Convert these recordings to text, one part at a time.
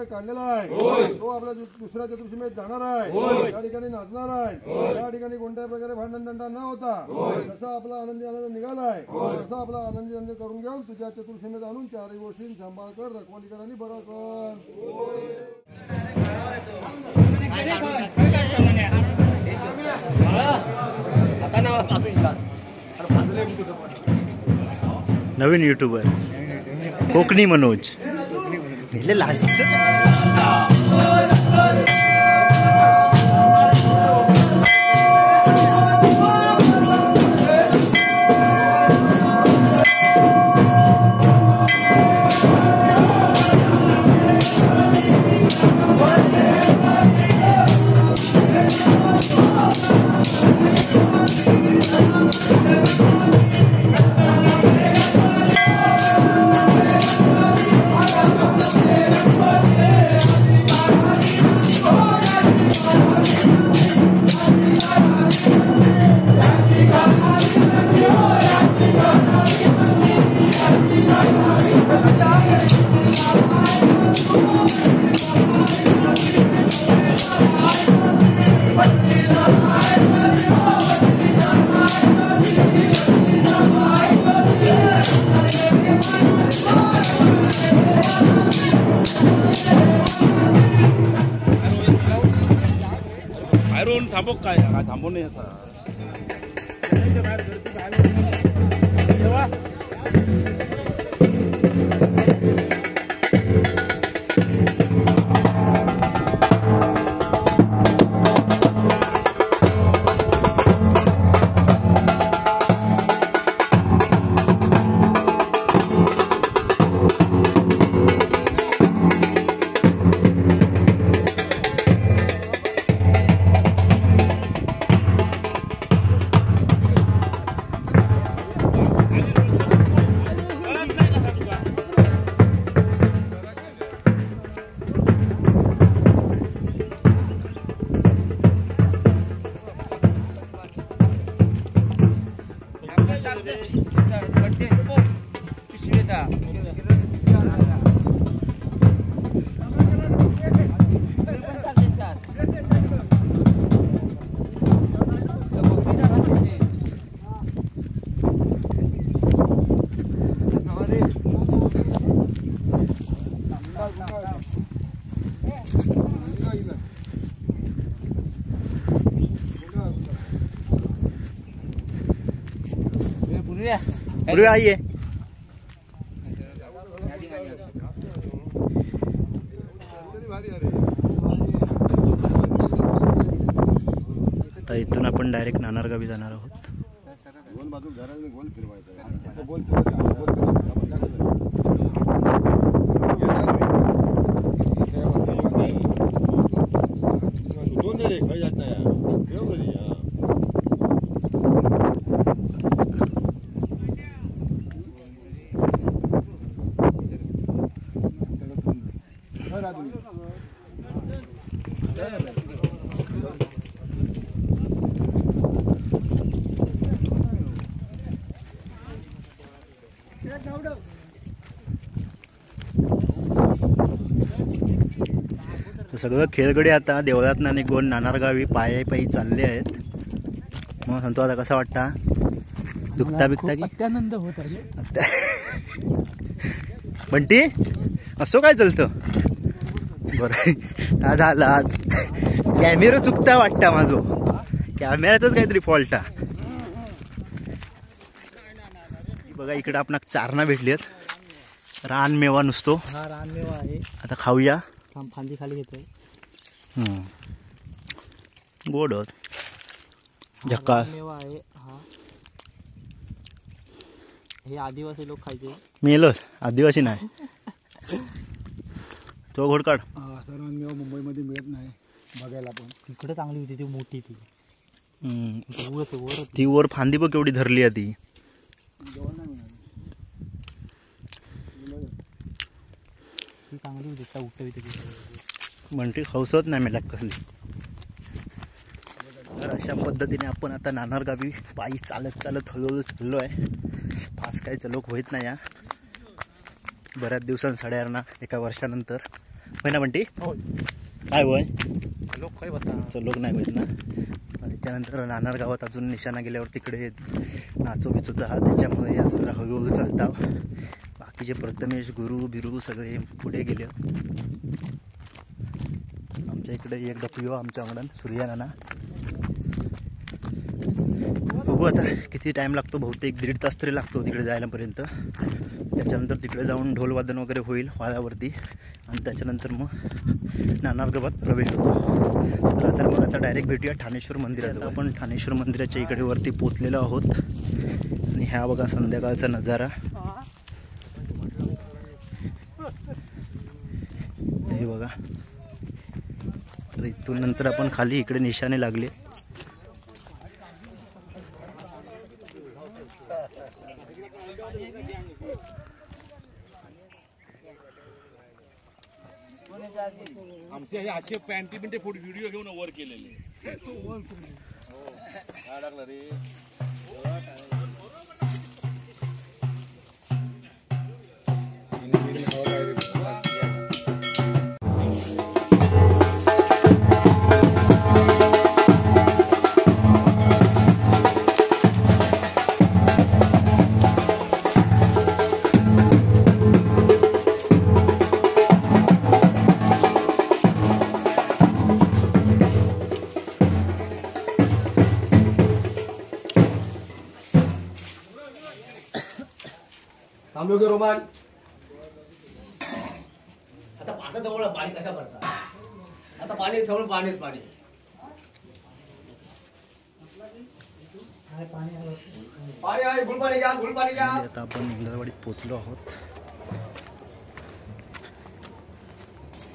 काय काढलेला आहे तो आपला दुसऱ्या चतुर्थीमध्ये जाणार आहे, त्या ठिकाणी नाचणार आहे, त्या ठिकाणी कोणत्याही प्रकारे भांडण दंडा न होता जसा आपला आनंदी आनंद निघालाय तसा आपला आनंदी आनंद करून घेऊन तुझ्या चतुर्थीमध्ये आणून चारही गोष्टी सांभाळ कर, रखवाली कर आणि बरा कर. नवीन युट्यूबर कोकणी मनोज लास्ट बाहेरून थांबव काय थांबव नाही असा पूर्वी आइए आता इथून आपण डायरेक्ट नानारगावी जाणार आहोत. सगळं खेळगडे आता देवळातनं निघून नानारगावी पायी चालले आहेत. मग सांगतो आता कसा वाटता दुखता बिकता की अत्यानंद होत आहे. बंटी असो काय चालतं बरं आज आला आज कॅमेरा चुकता वाटता माझो कॅमेऱ्याचाच काहीतरी फॉल्ट आहे बघा. इकडे आपण चारणा भेटली आहेत रानमेवा नुसतो. हा रानमेवा आहे आता खाऊया. फांदी खाली घेतोय. गोड झक्का मेवा आहे हा. हे आदिवासी लोक खायचे. मेलच आदिवासी नाही तो घोड काढ. रानमेवा मुंबईमध्ये मिळत नाही बघायला पण. तिकडे चांगली होती ती मोठी ती ती वर फांदी बघ केवढी धरली आहे ती. चांगली होती म्हणते खाऊसत नाही मला कसली. तर अशा पद्धतीने आपण आता नानारगावी पायी चालत चालत हळूहळू चाललो आहे. फास्ट काही चलोक होत नाही या बऱ्याच दिवसांसाड्यांना एका वर्षानंतर होय ना बंटी काय होय लोक काय बता लोक नाही होत ना. आणि त्यानंतर नाणार गावात अजून निशाणा गेल्यावर तिकडे नाचो बिचोचा हा त्याच्यामुळे आता जरा हळूहळू चालता. बाकीचे प्रथमेश गुरु बिरू सगळे पुढे गेले. आमच्या इकडे एक डपिओ आमच्या अंगणात सूर्या नाना. बघू आता किती टाईम लागतो, बहुतेक 1.5 तास तरी लागतो तिकडे जायलापर्यंत. त्याच्यानंतर तिकडे जाऊन ढोलवादन वगैरे होईल वाळावरती आणि त्याच्यानंतर मग नाणार गावात प्रवेश होतो. तर मग आता डायरेक्ट भेटूया ठाणेश्वर मंदिरात. आपण ठाणेश्वर मंदिराच्या इकडे वरती पोचलेलो आहोत आणि ह्या बघा संध्याकाळचा नजारा. हे बघा. तर इथून नंतर आपण खाली इकडे निशाणे लागले. आमच्या हे असे पॅन्टी बिंटे फुट व्हिडिओ घेऊन वर केलेले. टाकलं रे. थांबलोगे रोमान. आता पाटा जवळ पाणी कशा भरता. आता पाणी जवळ पाणीच पाणी. पाणी आहे गुळपाणी घ्या गुळपाणी घ्या. आता आपण इंगळवाडीत पोचलो आहोत.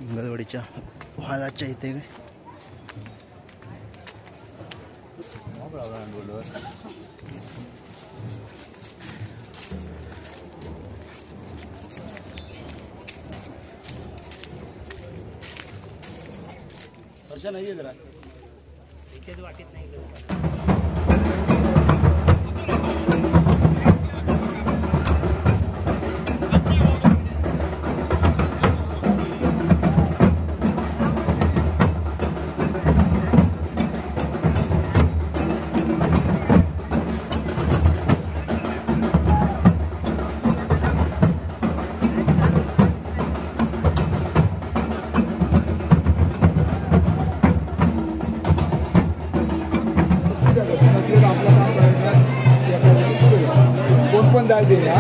इंगळवाडीच्या व्हाळाच्या इथे वर्षा नाहीये जरा इथे वाटेत नाही. कोण पण जायचे ना.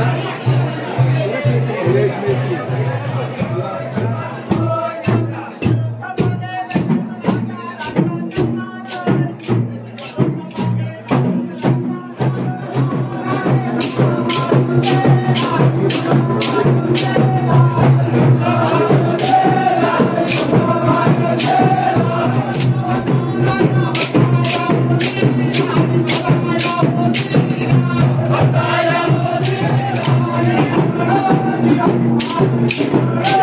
Yeah.